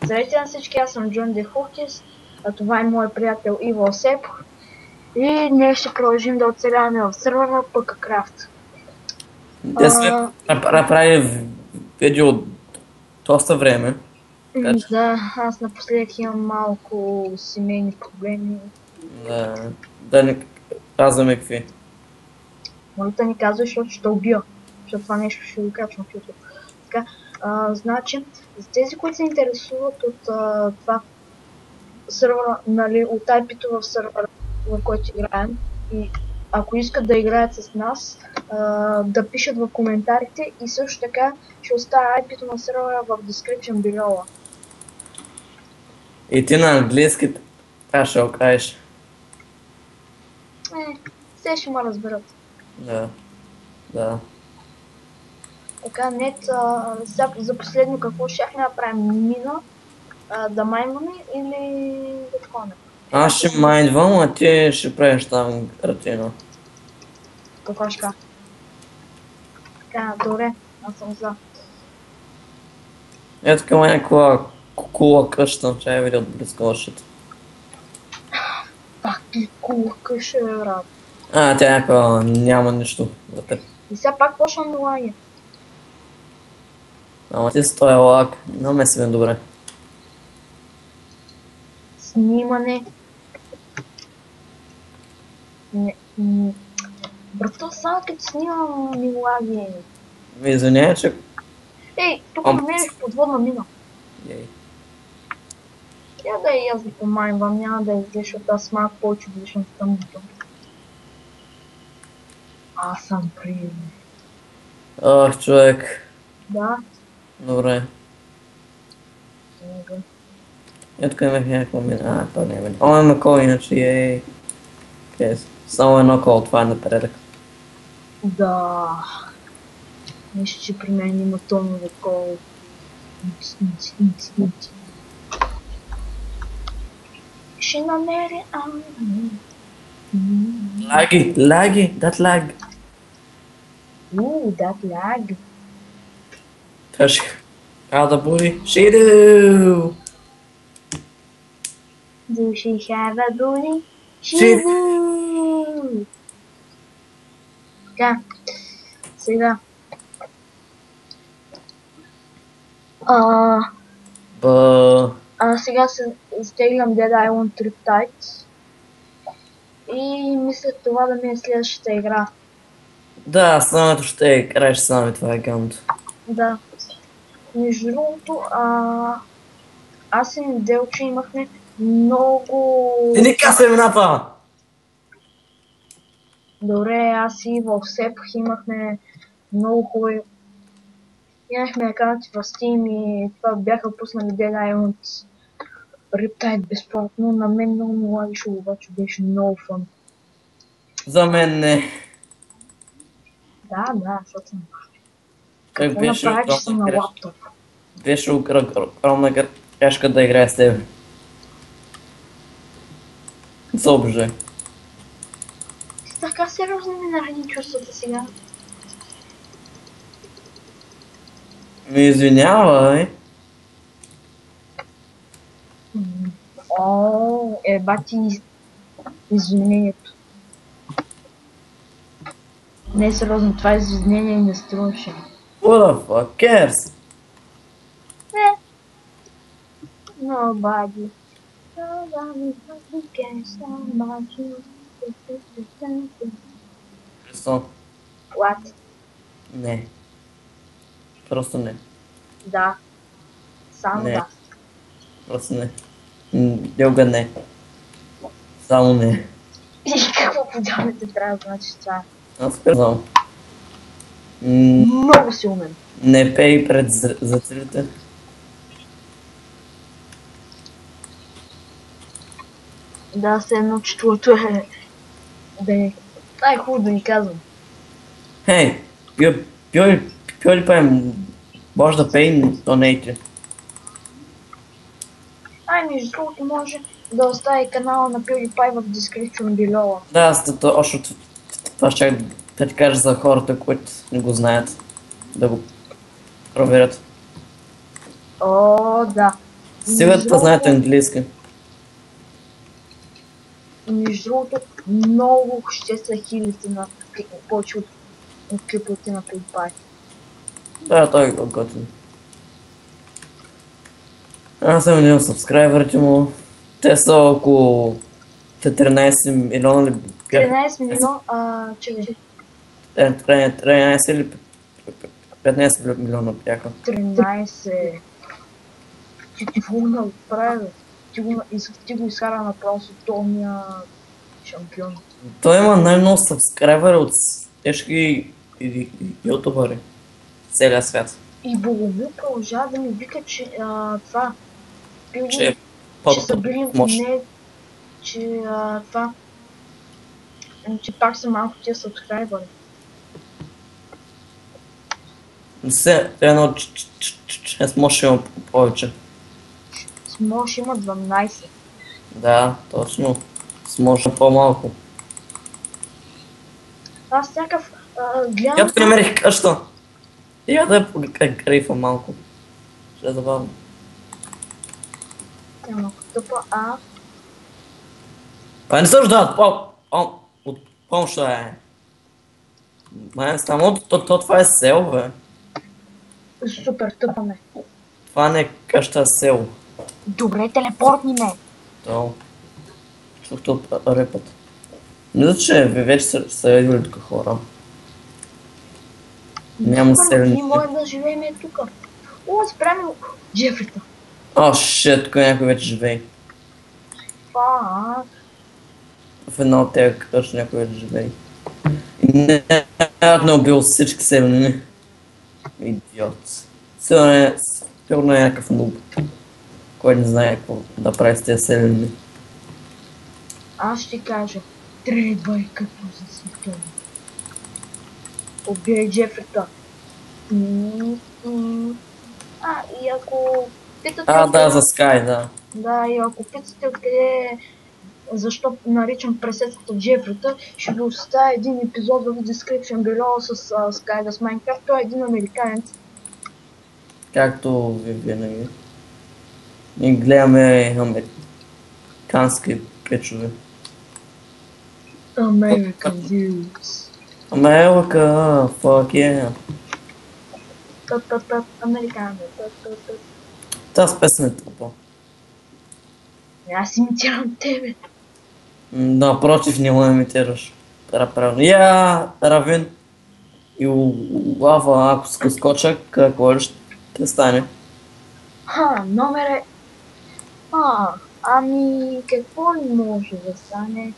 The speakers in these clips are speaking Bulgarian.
Здравейте на всички, аз съм Джон Дехухтис, а това е мой приятел Иво Сепх и днес ще продължим да оцеляваме в сървъра Пъкакрафт. Те сме направили видео доста време. Така че, Да, аз напоследък имам малко семейни проблеми. да не казваме какви. Може да ни казваш, защото ще убия, защото това нещо ще го качвам в YouTube. Така, значи, за тези, които се интересуват от това сървъра, нали, от IP-то в сървъра, в който играем, и ако искат да играят с нас, да пишат в коментарите и също така ще оставя IP-то на сървъра в description below. И ти на английски така ще го кажеш. Все ще ме разберат. Да. Така, нет, за последно какво щяхме да направим? Мина, да маймаме или да такова? Аз ще майндвам, а ти ще правиш там картина. Какво ще кажа? Така, добре, аз съм за. Ето към някаква кукула къща, че я видя от близко лъщата. Пак и кула къща, брат. Тя някаква няма нищо вътре. И сега пак почвам да лаги. Ама ти с този лак, но ме си добре. Снимане. Брато, само като снимам ми лаги. Извиня, че... Ей, тук намерих подводна мина. Ей. Я да и аз да помайвам, няма да излезеш, защото аз малко повече влишам в тъмното. Аз съм прием. Ох, човек. Да? Добре. Ето къде имах някаква мина. То не е мина. О, има кол иначе, ей. Само едно кол, това е напредък. Да. Мисля, че при мен има тонове кол. Ще намеря Лаги, that lag. That lag. Тъжка. Да буди. Шиду! Do she have a booty? She do! Така, сега. Сега се стеглям Dead Island Triptide. И мисля това да ми е следващата игра. Да, самото ще играеш сами, това е гъмто. Да. Между другото, аз и Делче имахме много... Ти не казвай имената! Добре, аз и в Сепх имахме много хубави... Имахме акаунти в Steam и това бяха пуснали Dead Island Riptide безплатно. На мен много ми лагише, обаче беше много фън. За мен не. Да, защото съм бахте. Какво направя, че съм на лаптоп? Беше огромна грешка да играе с тебе. За обже. Така сериозно ми нарани чувствата сега. Ми извинявай. Бати извинението. Не е сериозно, това извинение не струваше. What the fuck cares? Nobody cares about you. Христо? What? Не. Просто не. Да. Само не. да. Просто не. Йога не. Само не. И какво подявате трябва да значи това? Аз казвам. Много си умен. Не пей пред зрителите. Да, се едно четвърто е... Да е... Това е хубаво да ни казвам. Хей, PewDiePie може да пей донейти. Между другото може да остави канала на PewDiePie в description below. Да, аз още това ще да ти кажа за хората, които не го знаят. Да го проверят. О, да. Сигурно знаете английски. Между другото, много ще са хилите на повече от клиповете на PewDiePie. Да, той е готин. Аз съм един от сабскрайбърите му. Те са около 13 милиона ли бяха? 13 милиона, чекай. 13 или 15 милиона бяха. 13. Ти го направи, ти го изкара направо световния шампион. Той има най-много сабскрайбъри от всички ютубъри в целия свят. И Богомил продължава да ми вика, че това Че че са били не, че това че пак са малко тия сабскрайбъри. Все едно, че с Мош има повече. С Мош има 12. Да, точно. С Мош по-малко. Аз някакъв гледам... Я тук намерих къща. Я да грейфа малко. Ще е забавно. Тя малко тъпа, Не също да, от помощ е. Май само това е село, бе. Супер тъпа ме. Това не е къща, село. Добре, телепортни ме. То. Чух това репът. Мисля, че вече са видели тук хора. Няма селени. Ние можем да живеем тук. О, спряме Джефрита. О, шит, тук някой вече живее. Фак. В една от тези къщи някой вече живее. И не убил всички селени. Идиот. Сигурно е някакъв нуб. Кой не знае какво да прави с тези селени. Аз ще кажа. Требай като за светове. Убирай Джефрита. И ако питате... Да, за Скай, да. Да, и ако питате откъде... Защо наричам пресетата Джефрита, ще ви оставя един епизод в description below с Skydas Minecraft. Той е един американец. Както ви винаги. И гледаме американски печове. American Views. Америка, fuck yeah. Американец. Тази песен е тъпа. Аз имитирам тебе. Напротив, не ме имитираш. Правилно. Равин. И лава, ако скоча, какво ще стане? Номер е... Ами, какво ли може да стане?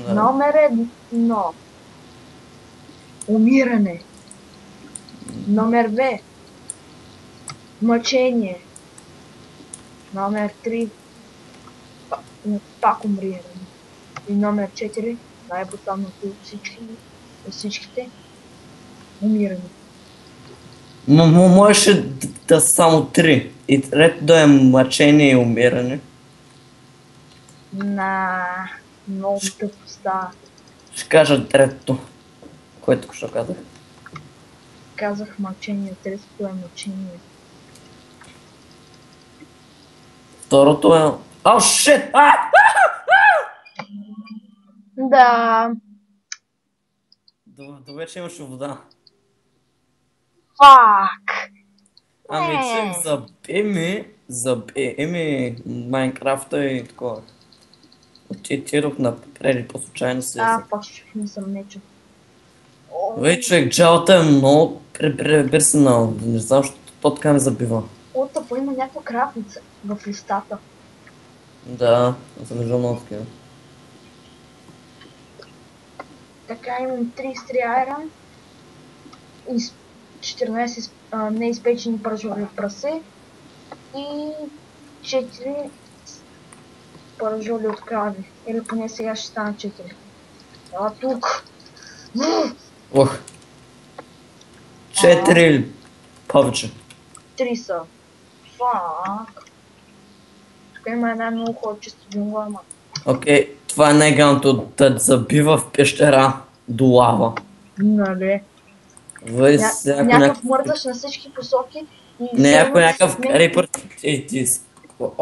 Да. Номер 1. Умиране. Номер 2. Мъчение. Номер 3. Пак умиране. И номер 4. Най-бруталното от всичките. Умиране. Можеше да са само 3. И трето да е мъчение и умиране. Много тъпо става. Ще кажа третото. Което ще казах. Казах мъчение, третото е мъчение. Второто е... О, шит! Да. До вече имаше вода. Фак! Ами че заби ми Майнкрафта и такова. Отидох напред и по случайно се... Пак ще не съм нече. Вей, човек, джалата е много пребърсена. Не знам, защо така ме забива. Тъпо има някаква кравница в листата. Да, съм виждал много такива. Така имам 33 айрон и 14 неизпечени пържоли от прасе и 4 пържоли от крави. Или поне сега ще стана 4. Ела тук! Ох. 4 или повече. 3 са. Фак. Тук има една много хубава чиста джунгла, ама. Окей, това е най-галното да забива в пещера до лава. Нали? Някакъв Някакъв мърдаш на всички посоки и... някакъв рейпър